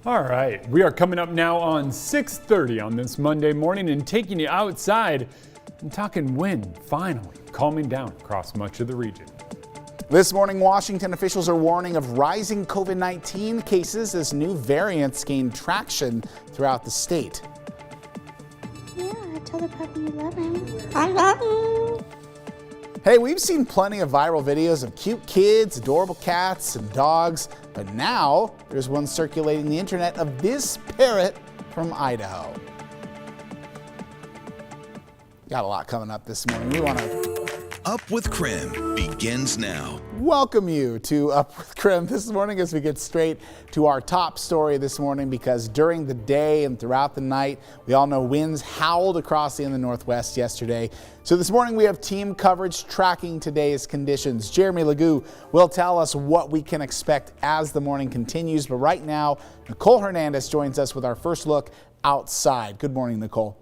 All right, we are coming up now on 6:30 on this Monday morning and taking you outside and talking wind, finally calming down across much of the region. This morning, Washington officials are warning of rising COVID-19 cases as new variants gain traction throughout the state. Yeah, tell the puppy you love him. I love him. Hey, we've seen plenty of viral videos of cute kids, adorable cats, and dogs, but now there's one circulating the internet of this parrot from Idaho. Got a lot coming up this morning. We want to Up with KREM begins now. welcome you to Up with KREM this morning as we get straight to our top story this morning, because during the day and throughout the night, we all know winds howled across the Northwest yesterday. So this morning we have team coverage tracking today's conditions. Jeremy Legou will tell us what we can expect as the morning continues. But right now, Nicole Hernandez joins us with our first look outside. Good morning, Nicole.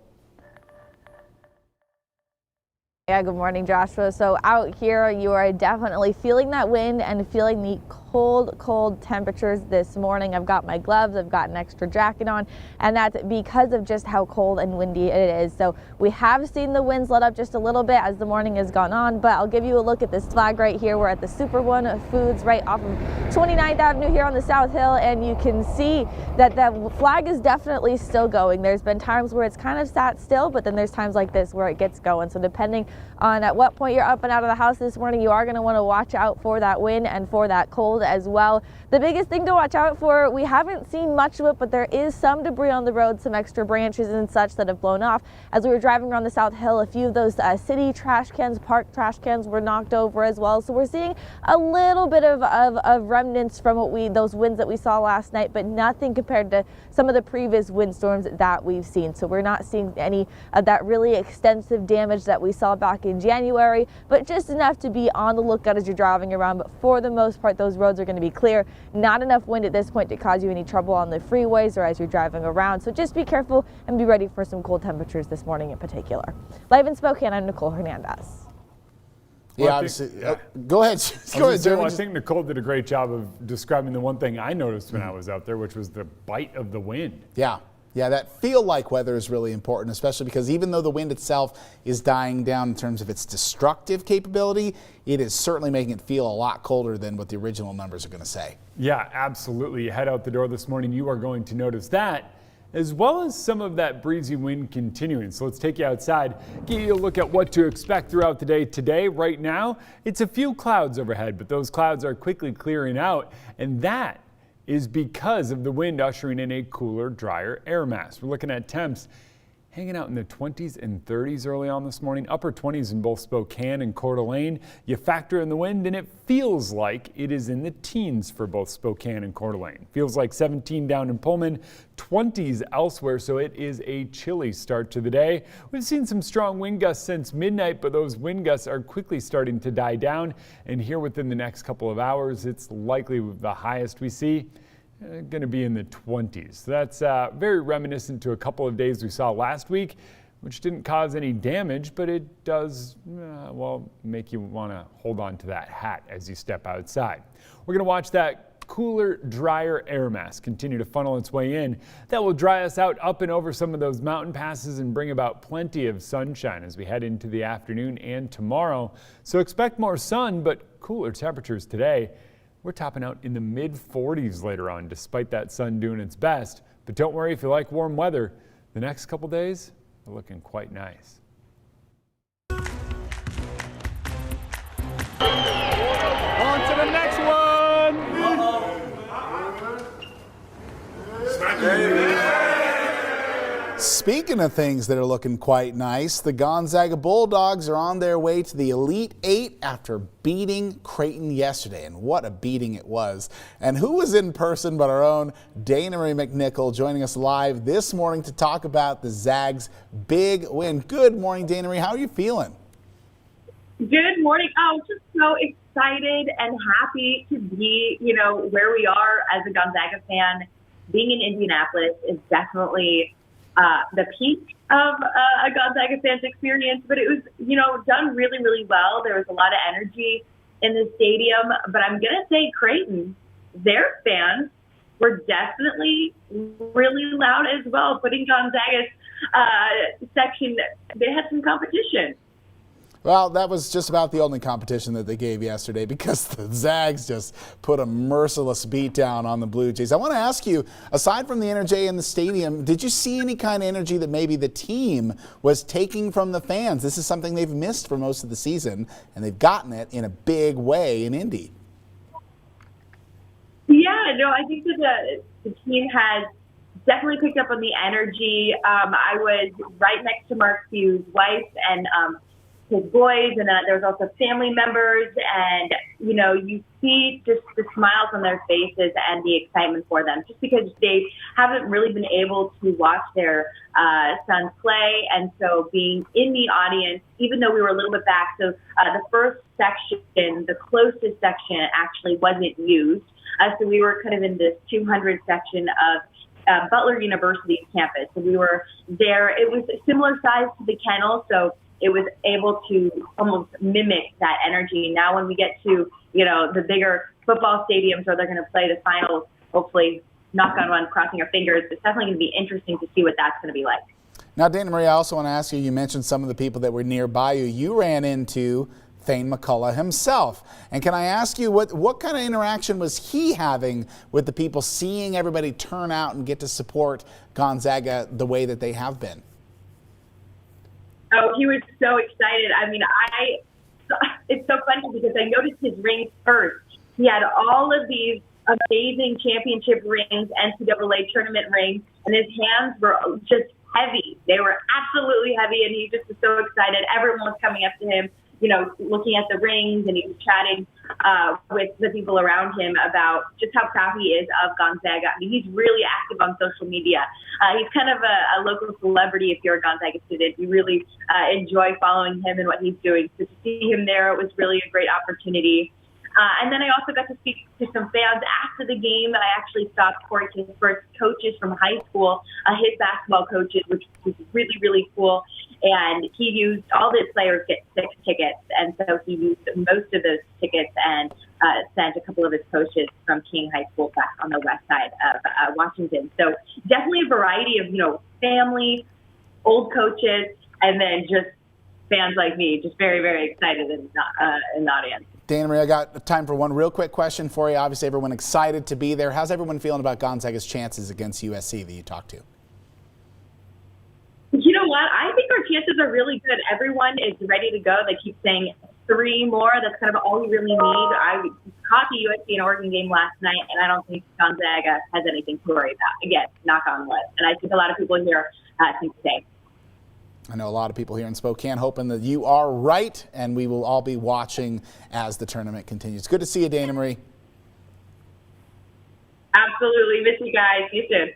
Yeah, good morning, Joshua. So out here, you are definitely feeling that wind and feeling the cold temperatures this morning. I've got my gloves, I've got an extra jacket on, and that's because of just how cold and windy it is. So we have seen the winds let up just a little bit as the morning has gone on, but I'll give you a look at this flag right here. We're at the Super One Foods right off of 29th Avenue here on the South Hill, and you can see that the flag is definitely still going. There's been times where it's kind of sat still, but then there's times like this where it gets going. So depending on at what point you're up and out of the house this morning, you are going to want to watch out for that wind and for that cold as well. The biggest thing to watch out for, we haven't seen much of it, but there is some debris on the road, some extra branches and such that have blown off. As we were driving around the South Hill, a few of those city trash cans, park trash cans were knocked over as well. So we're seeing a little bit of remnants from those winds that we saw last night, but nothing compared to some of the previous windstorms that we've seen. So we're not seeing any of that really extensive damage that we saw back in January, but just enough to be on the lookout as you're driving around. But for the most part, those roads are going to be clear. Not enough wind at this point to cause you any trouble on the freeways or as you're driving around. So just be careful and be ready for some cold temperatures this morning in particular. Live in Spokane, I'm Nicole Hernandez. Yeah, obviously. Go ahead. Go ahead, Jeremy. I think Nicole did a great job of describing the one thing I noticed when I was out there, which was the bite of the wind. Yeah, that feel-like weather is really important, especially because even though the wind itself is dying down in terms of its destructive capability, it is certainly making it feel a lot colder than what the original numbers are going to say. Yeah, absolutely. You head out the door this morning, you are going to notice that, as well as some of that breezy wind continuing. So let's take you outside, give you a look at what to expect throughout the day. Today, right now, it's a few clouds overhead, but those clouds are quickly clearing out, and that is because of the wind ushering in a cooler, drier air mass. We're looking at temps hanging out in the 20s and 30s early on this morning, upper 20s in both Spokane and Coeur d'Alene. You factor in the wind and it feels like it is in the teens for both Spokane and Coeur d'Alene. Feels like 17 down in Pullman, 20s elsewhere, so it is a chilly start to the day. We've seen some strong wind gusts since midnight, but those wind gusts are quickly starting to die down. And here within the next couple of hours, it's likely the highest we see going to be in the 20s. So that's very reminiscent to a couple of days we saw last week, which didn't cause any damage, but it does, make you want to hold on to that hat as you step outside. We're going to watch that cooler, drier air mass continue to funnel its way in. That will dry us out up and over some of those mountain passes and bring about plenty of sunshine as we head into the afternoon and tomorrow. So expect more sun, but cooler temperatures today. We're topping out in the mid-40s later on, despite that sun doing its best. But don't worry if you like warm weather. The next couple days are looking quite nice. On to the next one! Speaking of things that are looking quite nice, the Gonzaga Bulldogs are on their way to the Elite Eight after beating Creighton yesterday. And what a beating it was. And who was in person but our own Dana Marie McNichol, joining us live this morning to talk about the Zags' big win. Good morning, Dana Marie. How are you feeling? Good morning. Oh, just so excited and happy to be, where we are as a Gonzaga fan. Being in Indianapolis is definitely the peak of a Gonzaga fan's experience, but it was, done really, really well. There was a lot of energy in the stadium, but I'm going to say Creighton, their fans were definitely really loud as well. Putting Gonzaga's section, they had some competition. Well, that was just about the only competition that they gave yesterday because the Zags just put a merciless beatdown on the Blue Jays. I want to ask you, aside from the energy in the stadium, did you see any kind of energy that maybe the team was taking from the fans? This is something they've missed for most of the season, and they've gotten it in a big way in Indy. Yeah, no, I think that the team has definitely picked up on the energy. I was right next to Mark Hughes' wife and his boys, and there's also family members, and you see just the smiles on their faces and the excitement for them, just because they haven't really been able to watch their sons play, and so being in the audience, even though we were a little bit back, so the first section, the closest section, actually wasn't used, so we were kind of in this 200 section of Butler University's campus, so we were there. It was a similar size to the kennel, so it was able to almost mimic that energy. Now when we get to, the bigger football stadiums where they're going to play the finals, hopefully, knock on wood, crossing our fingers, it's definitely going to be interesting to see what that's going to be like. Now, Dana Marie, I also want to ask you, you mentioned some of the people that were nearby you. You ran into Thane McCullough himself. And can I ask you, what kind of interaction was he having with the people, seeing everybody turn out and get to support Gonzaga the way that they have been? Oh, he was so excited. I mean, it's so funny because I noticed his rings first. He had all of these amazing championship rings, NCAA tournament rings, and his hands were just heavy. They were absolutely heavy, and he just was so excited. Everyone was coming up to him, looking at the rings, and he was chatting with the people around him about just how proud he is of Gonzaga. I mean, he's really active on social media. He's kind of a local celebrity if you're a Gonzaga student. You really enjoy following him and what he's doing. So to see him there, it was really a great opportunity. And then I also got to speak to some fans after the game. I actually stopped Corey Kingsford's coaches from high school, his basketball coaches, which was really, really cool. And he used, all his players get 6 tickets, and so he used most of those tickets and sent a couple of his coaches from King High School back on the west side of Washington. So definitely a variety of, family, old coaches, and then just fans like me, just very, very excited in the audience. Dana Marie, I got time for one real quick question for you. Obviously, everyone excited to be there. How's everyone feeling about Gonzaga's chances against USC that you talked to? You know what? I think our chances are really good. Everyone is ready to go. They keep saying 3 more. That's kind of all we really need. I caught the USC and Oregon game last night, and I don't think Gonzaga has anything to worry about. Again, knock on wood. And I think a lot of people here think the same. I know a lot of people here in Spokane hoping that you are right, and we will all be watching as the tournament continues. Good to see you, Dana Marie. Absolutely. Miss you guys. See you soon.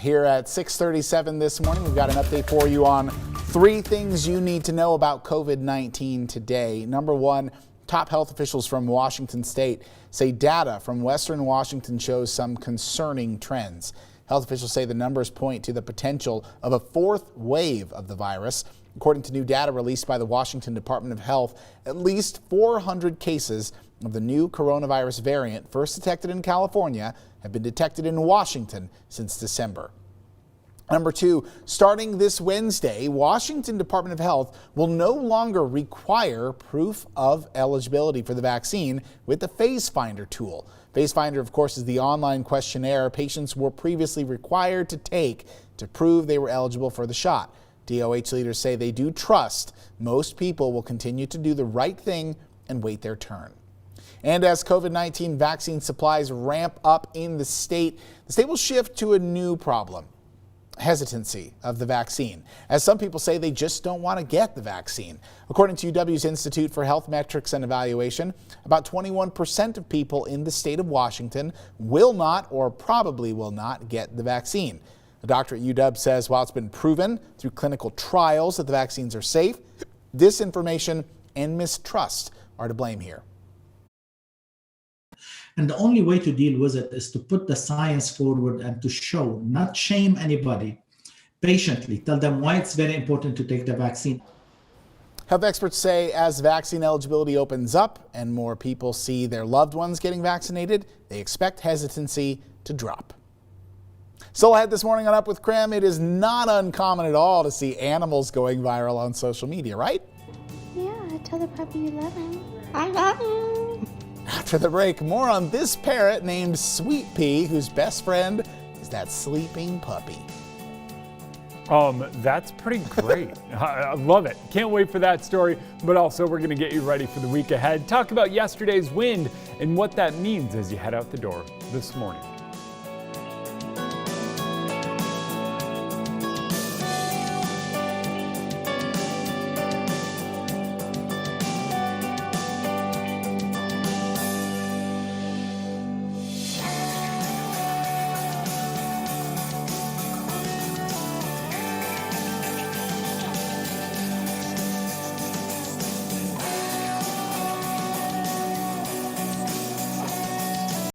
Here at 6:37 this morning, we've got an update for you on 3 things you need to know about COVID-19 today. Number 1, top health officials from Washington State say data from Western Washington shows some concerning trends. Health officials say the numbers point to the potential of a 4th wave of the virus. According to new data released by the Washington Department of Health, at least 400 cases of the new coronavirus variant, first detected in California, have been detected in Washington since December. Number 2, starting this Wednesday, Washington Department of Health will no longer require proof of eligibility for the vaccine with the Phase Finder tool. Phase Finder, of course, is the online questionnaire patients were previously required to take to prove they were eligible for the shot. DOH leaders say they do trust most people will continue to do the right thing and wait their turn. And as COVID-19 vaccine supplies ramp up in the state will shift to a new problem: hesitancy of the vaccine, as some people say they just don't want to get the vaccine. According to UW's Institute for Health Metrics and Evaluation, about 21% of people in the state of Washington will not or probably will not get the vaccine. A doctor at UW says while it's been proven through clinical trials that the vaccines are safe, disinformation and mistrust are to blame here. And the only way to deal with it is to put the science forward and to show, not shame anybody, patiently tell them why it's very important to take the vaccine. Health experts say as vaccine eligibility opens up and more people see their loved ones getting vaccinated, they expect hesitancy to drop. Still ahead this morning on Up with KREM, it is not uncommon at all to see animals going viral on social media, right? Yeah, tell the puppy you love him. I love him. After the break, more on this parrot named Sweet Pea, whose best friend is that sleeping puppy. That's pretty great. I love it. Can't wait for that story. But also, we're going to get you ready for the week ahead. Talk about yesterday's wind and what that means as you head out the door this morning.